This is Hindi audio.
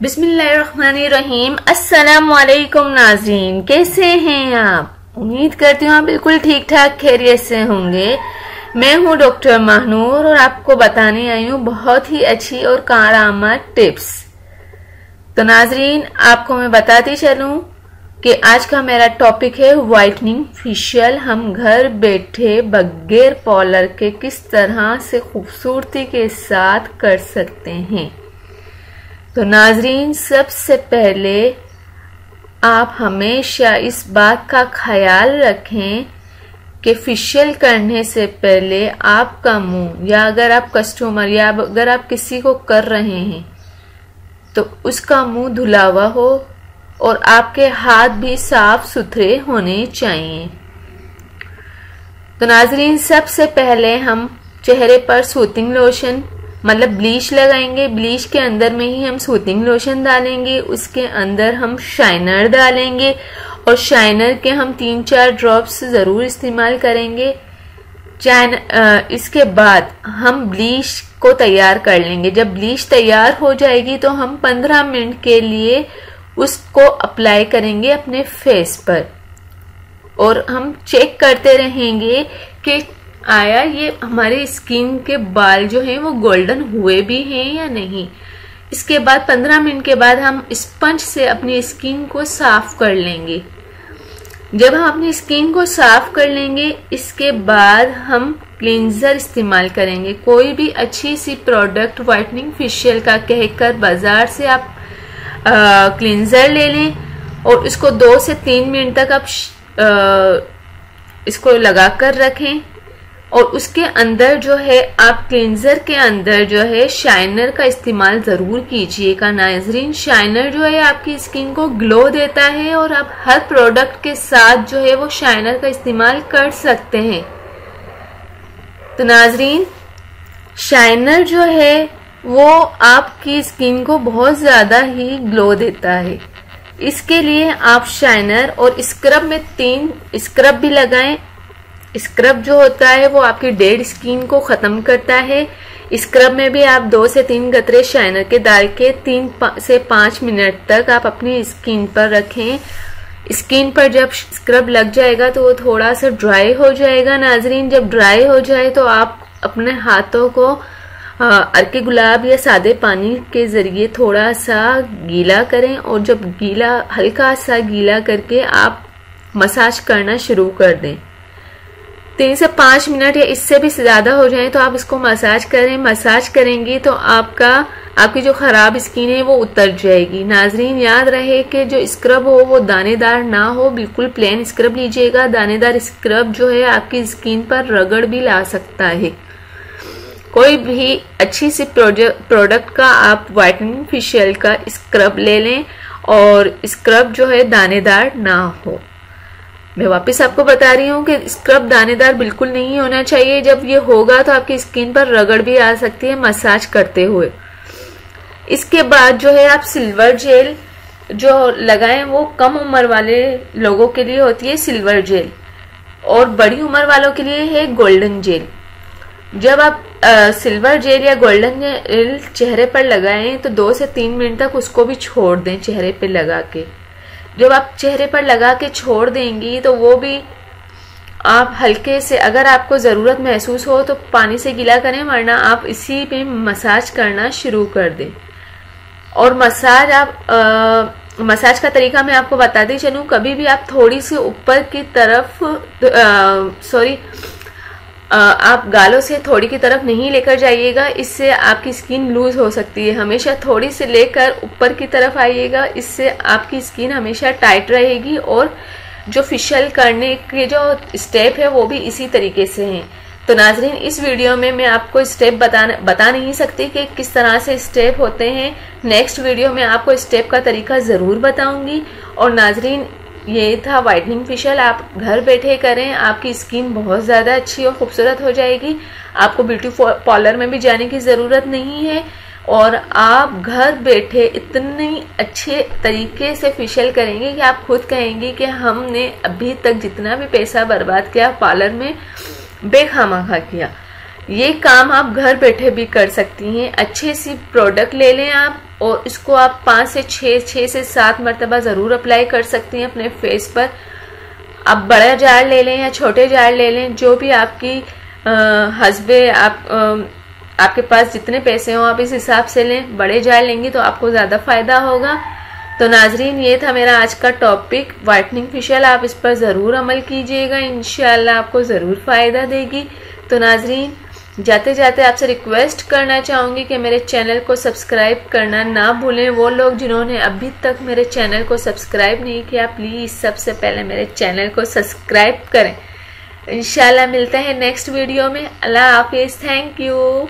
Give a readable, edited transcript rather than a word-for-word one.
बिस्मिल्लाहिर्रहमानिर्रहीम। अस्सलामुअलैकुम नाज़रीन, कैसे हैं आप? उम्मीद करती हूँ आप बिल्कुल ठीक ठाक खैरियत से होंगे। मैं हूँ डॉक्टर महनूर और आपको बताने आई हूँ बहुत ही अच्छी और कारआमद टिप्स। तो नाज़रीन, आपको मैं बताती चलूँ कि आज का मेरा टॉपिक है व्हाइटनिंग फेशियल। हम घर बैठे बगैर पार्लर के किस तरह से खूबसूरती के साथ कर सकते हैं। तो नाजरीन, सबसे पहले आप हमेशा इस बात का ख्याल रखें कि फेशियल करने से पहले आपका मुंह, या अगर आप कस्टमर या अगर आप किसी को कर रहे हैं तो उसका मुंह धुला हुआ हो और आपके हाथ भी साफ सुथरे होने चाहिए। तो नाजरीन, सबसे पहले हम चेहरे पर सूथिंग लोशन मतलब ब्लीच लगाएंगे। ब्लीच के अंदर में ही हम सूथिंग लोशन डालेंगे, उसके अंदर हम शाइनर डालेंगे और शाइनर के हम 3-4 ड्रॉप्स जरूर इस्तेमाल करेंगे। इसके बाद हम ब्लीच को तैयार कर लेंगे। जब ब्लीच तैयार हो जाएगी तो हम 15 मिनट के लिए उसको अप्लाई करेंगे अपने फेस पर और हम चेक करते रहेंगे कि आया ये हमारे स्किन के बाल जो हैं वो गोल्डन हुए भी हैं या नहीं। इसके बाद 15 मिनट के बाद हम स्पंज से अपनी स्किन को साफ कर लेंगे। जब हम अपनी स्किन को साफ कर लेंगे, इसके बाद हम क्लींजर इस्तेमाल करेंगे। कोई भी अच्छी सी प्रोडक्ट व्हाइटनिंग फेशियल का कहकर बाजार से आप क्लींजर ले लें और इसको 2 से 3 मिनट तक आप इसको लगा कर रखें और उसके अंदर जो है आप क्लींजर के अंदर जो है शाइनर का इस्तेमाल जरूर कीजिएगा। नाजरीन, शाइनर जो है आपकी स्किन को ग्लो देता है और आप हर प्रोडक्ट के साथ जो है वो शाइनर का इस्तेमाल कर सकते हैं। तो नाजरीन, शाइनर जो है वो आपकी स्किन को बहुत ज्यादा ही ग्लो देता है। इसके लिए आप शाइनर और स्क्रब में 3 स्क्रब भी लगाएं। स्क्रब जो होता है वो आपकी डेड स्किन को खत्म करता है। स्क्रब में भी आप 2 से 3 कतरे शाइनर के डाल के 3 से 5 मिनट तक आप अपनी स्किन पर रखें। स्किन पर जब स्क्रब लग जाएगा तो वो थोड़ा सा ड्राई हो जाएगा। नाजरीन, जब ड्राई हो जाए तो आप अपने हाथों को अर्के गुलाब या सादे पानी के जरिए थोड़ा सा गीला करें और जब गीला हल्का सा गीला करके आप मसाज करना शुरू कर दें। 3 से 5 मिनट या इससे भी ज्यादा हो जाए तो आप इसको मसाज करें। मसाज करेंगी तो आपकी जो खराब स्किन है वो उतर जाएगी। नाजरीन, याद रहे कि जो स्क्रब हो वो दानेदार ना हो, बिल्कुल प्लेन स्क्रब लीजिएगा। दानेदार स्क्रब जो है आपकी स्किन पर रगड़ भी ला सकता है। कोई भी अच्छी सी प्रोडक्ट का आप व्हाइटनिंग फेशियल का स्क्रब ले लें और स्क्रब जो है दानेदार ना हो। मैं वापस आपको बता रही हूँ कि स्क्रब दानेदार बिल्कुल नहीं होना चाहिए। जब ये होगा तो आपकी स्किन पर रगड़ भी आ सकती है मसाज करते हुए। इसके बाद जो है आप सिल्वर जेल जो लगाएं, वो कम उम्र वाले लोगों के लिए होती है सिल्वर जेल और बड़ी उम्र वालों के लिए है गोल्डन जेल। जब आप सिल्वर जेल या गोल्डन जेल चेहरे पर लगाएं तो 2 से 3 मिनट तक उसको भी छोड़ दें चेहरे पे लगा के। जब आप चेहरे पर लगा के छोड़ देंगी तो वो भी आप हल्के से, अगर आपको ज़रूरत महसूस हो तो पानी से गीला करें, वरना आप इसी पे मसाज करना शुरू कर दें। और मसाज का तरीका मैं आपको बताती चलूँ। कभी भी आप थोड़ी सी ऊपर की तरफ आप गालों से थोड़ी की तरफ नहीं लेकर जाइएगा, इससे आपकी स्किन लूज हो सकती है। हमेशा थोड़ी से लेकर ऊपर की तरफ आइएगा, इससे आपकी स्किन हमेशा टाइट रहेगी और जो फेशियल करने के जो स्टेप है वो भी इसी तरीके से हैं। तो नाजरीन, इस वीडियो में मैं आपको स्टेप बता नहीं सकती कि किस तरह से स्टेप होते हैं। नेक्स्ट वीडियो में आपको स्टेप का तरीका ज़रूर बताऊंगी। और नाजरीन, ये था व्हाइटनिंग फेशियल। आप घर बैठे करें, आपकी स्किन बहुत ज़्यादा अच्छी और खूबसूरत हो जाएगी। आपको ब्यूटी पार्लर में भी जाने की ज़रूरत नहीं है और आप घर बैठे इतनी अच्छे तरीके से फेशियल करेंगे कि आप खुद कहेंगे कि हमने अभी तक जितना भी पैसा बर्बाद किया पार्लर में बेखामखा किया। ये काम आप घर बैठे भी कर सकती हैं। अच्छे सी प्रोडक्ट ले लें आप और इसको आप 5 से 6 से 7 मरतबा ज़रूर अप्लाई कर सकती हैं अपने फेस पर। आप बड़ा जार ले लें या छोटे जार ले लें, जो भी आपकी हस्बे आपके पास जितने पैसे हों आप इस हिसाब से लें। बड़े जार लेंगी तो आपको ज़्यादा फ़ायदा होगा। तो नाजरीन, ये था मेरा आज का टॉपिक वाइटनिंग फेशियल। आप इस पर ज़रूर अमल कीजिएगा, इंशाल्लाह आपको ज़रूर फ़ायदा देगी। तो नाजरीन, जाते जाते आपसे रिक्वेस्ट करना चाहूँगी कि मेरे चैनल को सब्सक्राइब करना ना भूलें। वो लोग जिन्होंने अभी तक मेरे चैनल को सब्सक्राइब नहीं किया, प्लीज़ सबसे पहले मेरे चैनल को सब्सक्राइब करें। इंशाल्लाह मिलते हैं नेक्स्ट वीडियो में। अल्लाह हाफिज़। Thank you.